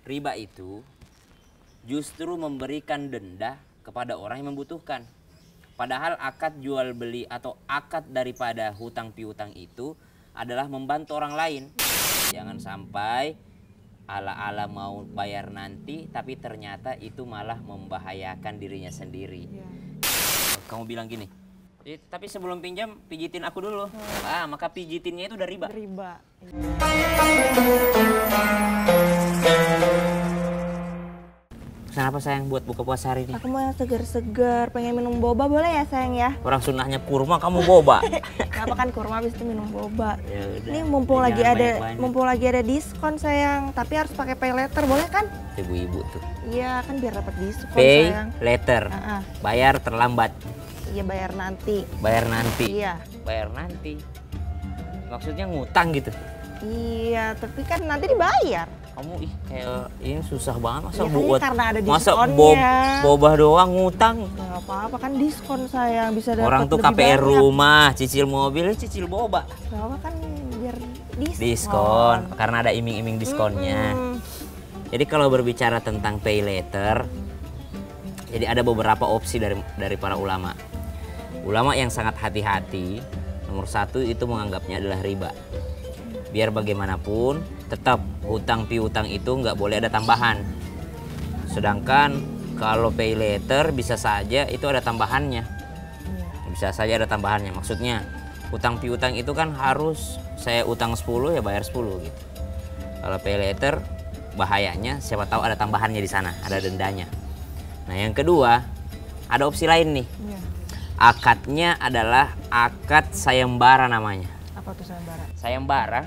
riba itu justru memberikan denda kepada orang yang membutuhkan. Padahal akad jual beli atau akad daripada hutang piutang itu adalah membantu orang lain. Jangan sampai ala-ala mau bayar nanti tapi ternyata itu malah membahayakan dirinya sendiri. Kamu bilang gini, tapi sebelum pinjam pijitin aku dulu. Maka pijitinnya itu udah riba. Riba. Kenapa sayang buat buka puasa hari ini? Aku mau yang segar-segar, pengen minum boba boleh ya sayang ya? Orang sunnahnya kurma, kamu boba. Kenapa kan kurma habis itu minum boba? Yaudah, Ini mumpung lagi banyak-banyak. ada diskon sayang, tapi harus pakai pay letter boleh kan? Ibu-ibu tuh. Iya kan biar dapat diskon Pay sayang. letter. Bayar terlambat. Iya bayar nanti. Bayar nanti. Iya. Bayar nanti. Maksudnya ngutang gitu. Iya, tapi kan nanti dibayar. Kamu kayak ini susah banget masa Ya, buat karena ada masa diskonnya. bobah doang ngutang. Nggak apa-apa kan diskon sayang, bisa dapat Orang tuh lebih KPR banyak. rumah, cicil mobil, cicil boba. Nggak apa kan biar diskon. Diskon karena ada iming-iming diskonnya. Jadi kalau berbicara tentang pay letter, jadi ada beberapa opsi dari para ulama. Ulama yang sangat hati-hati, nomor satu itu menganggapnya adalah riba. Biar bagaimanapun, tetap hutang piutang itu nggak boleh ada tambahan. Sedangkan kalau pay letter bisa saja itu ada tambahannya. Bisa saja ada tambahannya. Maksudnya hutang piutang itu kan harus saya utang 10 ya bayar 10 gitu. Kalau pay letter bahayanya siapa tahu ada tambahannya di sana, ada dendanya. Nah yang kedua ada opsi lain nih. Iya. Akadnya adalah akad sayembara namanya. Apa tuh sayembara? Sayembara,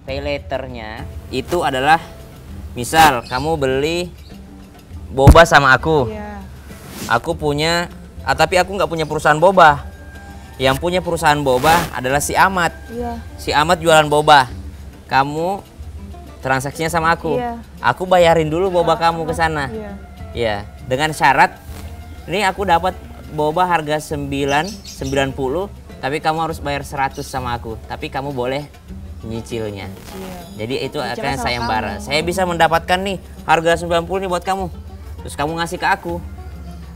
pay letternya itu adalah misal kamu beli boba sama aku. Iya. Aku punya, tapi aku nggak punya perusahaan boba. Yang punya perusahaan boba adalah si Ahmad. Iya. Si Ahmad jualan boba. Kamu transaksinya sama aku. Iya. Aku bayarin dulu boba kamu ke sana. Iya. Ya, dengan syarat ini aku dapat boba harga 990, tapi kamu harus bayar 100 sama aku. Tapi kamu boleh nyicilnya. Iya. Jadi itu Cicilan akan sama sayembara. kamu. Saya bisa mendapatkan nih harga 90 nih buat kamu. Terus kamu ngasih ke aku.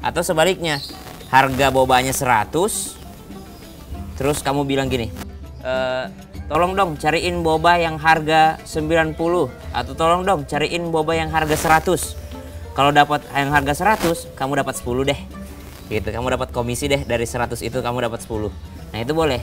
Atau sebaliknya, harga bobanya 100. Terus kamu bilang gini, tolong dong cariin boba yang harga 90. Atau tolong dong cariin boba yang harga 100. Kalau dapat yang harga 100, kamu dapat 10 deh. Gitu, kamu dapat komisi deh dari 100 itu kamu dapat 10. Nah, itu boleh.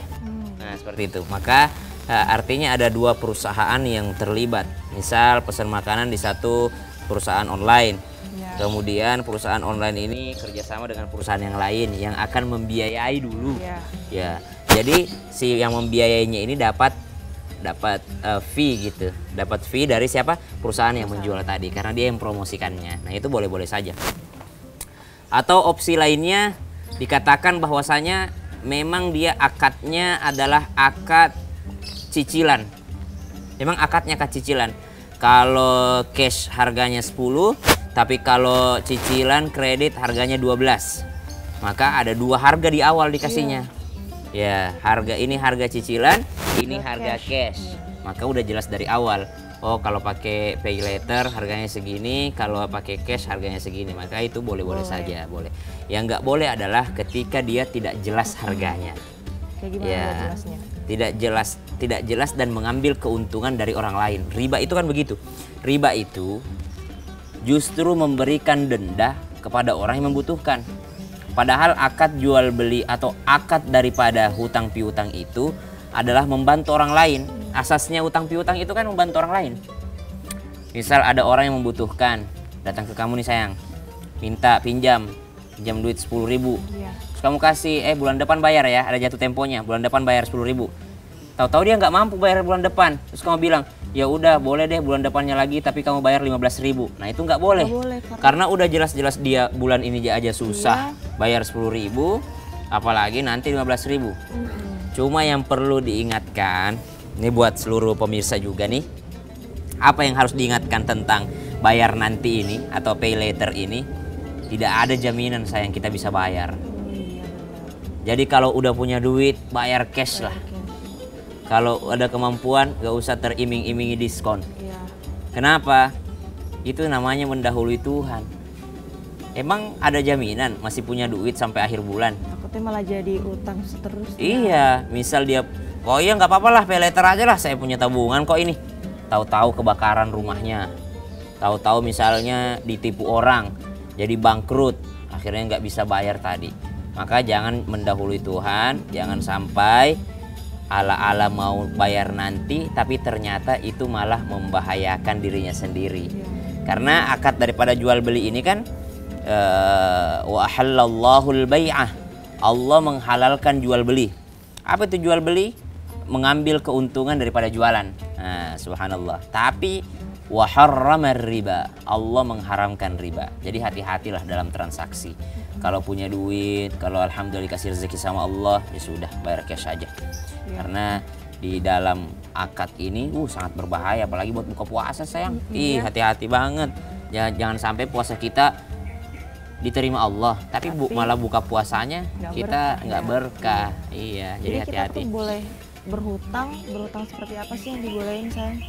Nah, seperti itu. Maka artinya ada dua perusahaan yang terlibat. Misal pesan makanan di satu perusahaan online. Ya. Kemudian perusahaan online ini kerjasama dengan perusahaan yang lain yang akan membiayai dulu. Iya. Ya. Jadi si yang membiayainya ini dapat fee gitu. Dapat fee dari siapa? Perusahaan yang menjual tadi karena dia yang promosikannya. Nah, itu boleh-boleh saja. Atau opsi lainnya dikatakan bahwasanya memang dia akadnya adalah akad cicilan. Memang akadnya akad cicilan. Kalau cash harganya 10, tapi kalau cicilan kredit harganya 12. Maka ada dua harga di awal dikasihnya. Ya, harga ini harga cicilan, ini harga cash. Maka udah jelas dari awal. Oh, kalau pakai pay letter harganya segini, kalau pakai cash harganya segini. Maka itu boleh-boleh saja, boleh. Yang nggak boleh adalah ketika dia tidak jelas harganya. Kayak gimana nggak jelasnya? Tidak jelas dan mengambil keuntungan dari orang lain. Riba itu kan begitu. Riba itu justru memberikan denda kepada orang yang membutuhkan. Padahal akad jual beli atau akad daripada hutang piutang itu adalah membantu orang lain. Asasnya hutang piutang itu kan membantu orang lain. Misal ada orang yang membutuhkan, datang ke kamu nih sayang, minta pinjam duit 10.000. Iya. Terus kamu kasih, bulan depan bayar ya, ada jatuh temponya, bulan depan bayar 10.000. Tahu-tahu dia nggak mampu bayar bulan depan. Terus kamu bilang, ya udah boleh deh bulan depannya lagi, tapi kamu bayar 15.000. Nah itu nggak boleh. Nggak boleh, Karena udah jelas-jelas dia bulan ini aja susah, bayar 10.000, apalagi nanti 15.000. Cuma yang perlu diingatkan, ini buat seluruh pemirsa juga nih, apa yang harus diingatkan tentang bayar nanti ini atau pay later ini, tidak ada jaminan sayang kita bisa bayar. Jadi kalau udah punya duit, bayar cash lah. Kalau ada kemampuan, gak usah teriming-imingi diskon. Iya. Kenapa? Itu namanya mendahului Tuhan. Emang ada jaminan masih punya duit sampai akhir bulan? Takutnya malah jadi utang seterusnya. Iya, misal dia, oh iya nggak apa-apa lah, pay letter aja lah, saya punya tabungan kok ini. Tahu-tahu kebakaran rumahnya, tahu-tahu misalnya ditipu orang, jadi bangkrut, akhirnya nggak bisa bayar tadi. Maka jangan mendahului Tuhan, jangan sampai ala-ala mau bayar nanti, tapi ternyata itu malah membahayakan dirinya sendiri. Karena akad daripada jual beli ini kan wa ahallallahul bai'ah. Allah menghalalkan jual beli. Apa itu jual beli? Mengambil keuntungan daripada jualan. Nah, subhanallah. Tapi wa harramar riba. Allah mengharamkan riba. Jadi hati-hatilah dalam transaksi. Kalau punya duit, kalau alhamdulillah kasih rezeki sama Allah, ya sudah bayar cash aja. Karena di dalam akad ini sangat berbahaya, apalagi buat buka puasa sayang. Hati-hati banget. Jangan sampai puasa kita diterima Allah, tapi malah buka puasanya kita nggak berkah. Iya, jadi hati-hati. Kita tuh boleh berhutang seperti apa sih yang dibolehin sayang?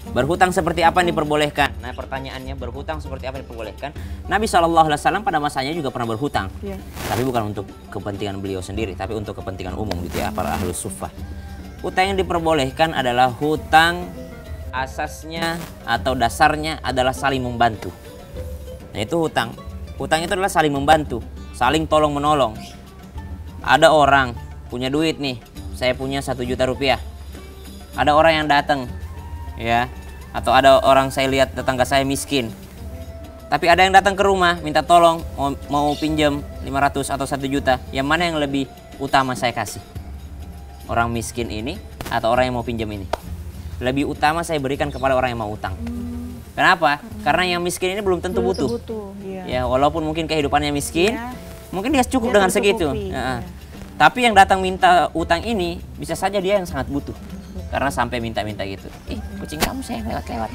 Berhutang seperti apa yang diperbolehkan? Nah, pertanyaannya berhutang seperti apa yang diperbolehkan? Nabi SAW pada masanya juga pernah berhutang, tapi bukan untuk kepentingan beliau sendiri, tapi untuk kepentingan umum gitu ya, para ahlus suffah. Hutang yang diperbolehkan adalah hutang asasnya atau dasarnya adalah saling membantu. Nah, itu hutang. Hutang itu adalah saling membantu, saling tolong menolong. Ada orang punya duit nih, saya punya 1 juta rupiah. Ada orang yang datang, ya, atau ada orang saya lihat tetangga saya miskin. Tapi ada yang datang ke rumah minta tolong, mau pinjam 500 atau 1 juta. Yang mana yang lebih utama saya kasih? Orang miskin ini atau orang yang mau pinjam ini? Lebih utama saya berikan kepada orang yang mau utang. Kenapa? Karena yang miskin ini belum tentu butuh. Ya, walaupun mungkin kehidupannya miskin, mungkin dia cukup dengan segitu. Tapi yang datang minta utang ini bisa saja dia yang sangat butuh. Karena sampai minta-minta gitu. Kucing kamu saya lewat-lewat.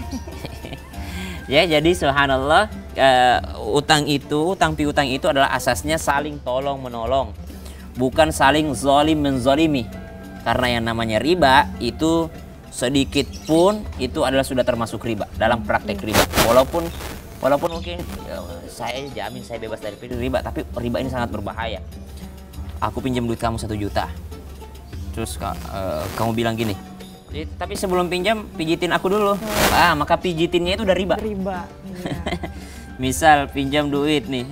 Ya, jadi subhanallah, utang piutang itu adalah asasnya saling tolong menolong, bukan saling zalim menzalimi. Karena yang namanya riba itu sedikit pun itu adalah sudah termasuk riba dalam praktek riba. Walaupun mungkin saya jamin saya bebas dari riba, tapi riba ini sangat berbahaya. Aku pinjam duit kamu 1 juta, terus kamu bilang gini, tapi sebelum pinjam pijitin aku dulu. Maka pijitinnya itu udah riba. Misal pinjam duit nih,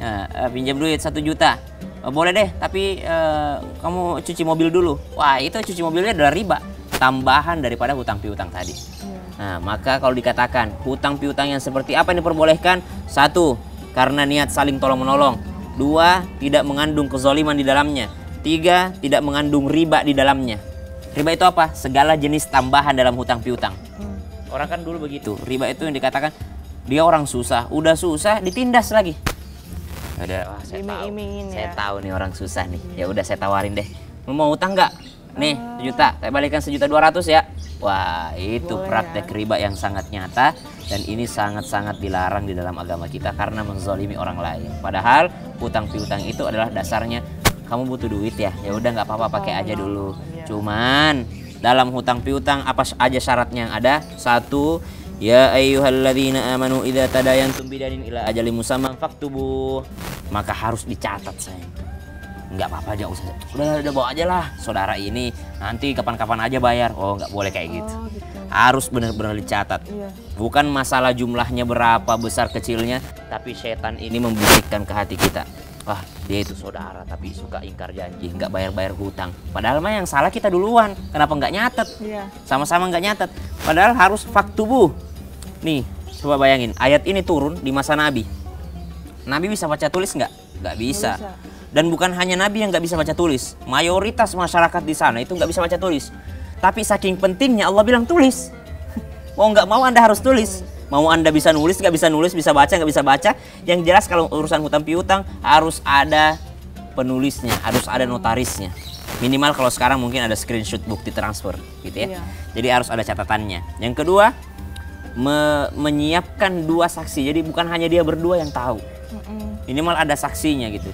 pinjam duit 1 juta, boleh deh, tapi kamu cuci mobil dulu. Wah, itu cuci mobilnya adalah riba, tambahan daripada hutang piutang tadi. Nah, maka kalau dikatakan hutang piutang yang seperti apa yang diperbolehkan? 1, karena niat saling tolong menolong. 2, tidak mengandung kezaliman di dalamnya. 3, tidak mengandung riba di dalamnya. Riba itu apa? Segala jenis tambahan dalam hutang piutang. Orang kan dulu begitu. Riba itu yang dikatakan dia orang susah, udah susah ditindas lagi. Udah, saya tahu nih orang susah nih. Ya udah saya tawarin deh. Mau utang nggak? Nih 1 juta, saya balikan 1.200.000 ya. Wah, itu praktek riba yang sangat nyata, dan ini sangat-sangat dilarang di dalam agama kita karena menzalimi orang lain. Padahal hutang piutang itu adalah dasarnya kamu butuh duit ya, ya udah nggak apa-apa pakai aja dulu. Cuman dalam hutang piutang apa aja syaratnya yang ada? 1, ya ayyuhalladzina amanu idza tadayantum bidainin ila ajalin musamman faktubuh. Maka harus dicatat sayang. Nggak apa-apa aja, udah bawa aja lah saudara ini, nanti kapan-kapan aja bayar. Oh, nggak boleh kayak gitu. Harus benar-benar dicatat. Bukan masalah jumlahnya berapa besar kecilnya, tapi setan ini membisikkan ke hati kita, wah dia itu saudara tapi suka ingkar janji, nggak bayar-bayar hutang. Padahal mah yang salah kita duluan, kenapa nggak nyatet? Sama-sama nggak nyatet. Padahal harus faktubuh. Nih, coba bayangin, ayat ini turun di masa Nabi. Nabi bisa baca tulis nggak? Nggak bisa. Dan bukan hanya Nabi yang nggak bisa baca tulis, mayoritas masyarakat di sana itu nggak bisa baca tulis. Tapi saking pentingnya Allah bilang tulis. Mau nggak mau Anda harus tulis. Mau Anda bisa nulis, nggak bisa nulis, bisa baca, nggak bisa baca. Yang jelas kalau urusan hutang piutang harus ada penulisnya, harus ada notarisnya. Minimal kalau sekarang mungkin ada screenshot bukti transfer gitu ya. Jadi harus ada catatannya. Yang kedua, menyiapkan 2 saksi. Jadi bukan hanya dia berdua yang tahu. Minimal ada saksinya gitu.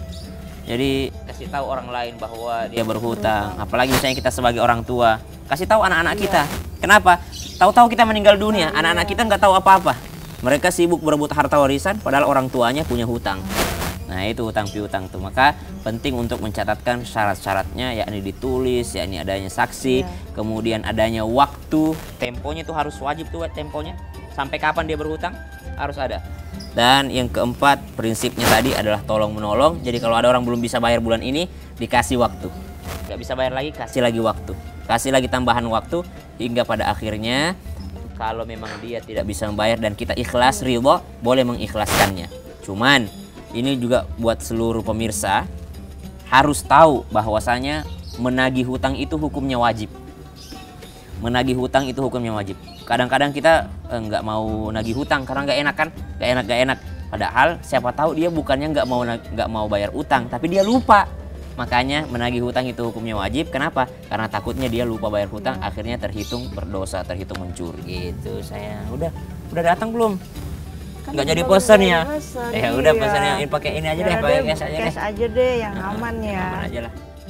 Jadi kasih tahu orang lain bahwa dia berhutang. Apalagi misalnya kita sebagai orang tua, kasih tahu anak-anak kita. Kenapa? Tahu-tahu kita meninggal dunia, anak-anak kita nggak tahu apa-apa. Mereka sibuk berebut harta warisan padahal orang tuanya punya hutang. Nah itu hutang piutang tuh. Maka penting untuk mencatatkan syarat-syaratnya, yakni ditulis, yakni adanya saksi, kemudian adanya waktu, temponya itu harus wajib tuh temponya. Sampai kapan dia berhutang harus ada. Dan yang keempat prinsipnya tadi adalah tolong menolong. Jadi kalau ada orang belum bisa bayar bulan ini, dikasih waktu. Nggak bisa bayar lagi, kasih lagi waktu. Kasih lagi tambahan waktu hingga pada akhirnya kalau memang dia tidak bisa membayar dan kita ikhlas ridho, boleh mengikhlaskannya. Cuman ini juga buat seluruh pemirsa harus tahu bahwasanya menagih hutang itu hukumnya wajib. Menagih hutang itu hukumnya wajib. Kadang-kadang kita nggak mau nagih hutang karena nggak enak kan, nggak enak. Padahal siapa tahu dia bukannya nggak mau bayar utang, tapi dia lupa. Makanya menagih hutang itu hukumnya wajib. Kenapa? Karena takutnya dia lupa bayar hutang, akhirnya terhitung berdosa, terhitung mencuri. Gitu sayang. Udah datang belum? Kan Nggak jadi belum pesen jadi ya? pesen, Ya udah iya. pesan yang pakai ini aja deh, Ya pakai udah, cash aja deh. cash aja deh yang aman ya. Aman aja lah.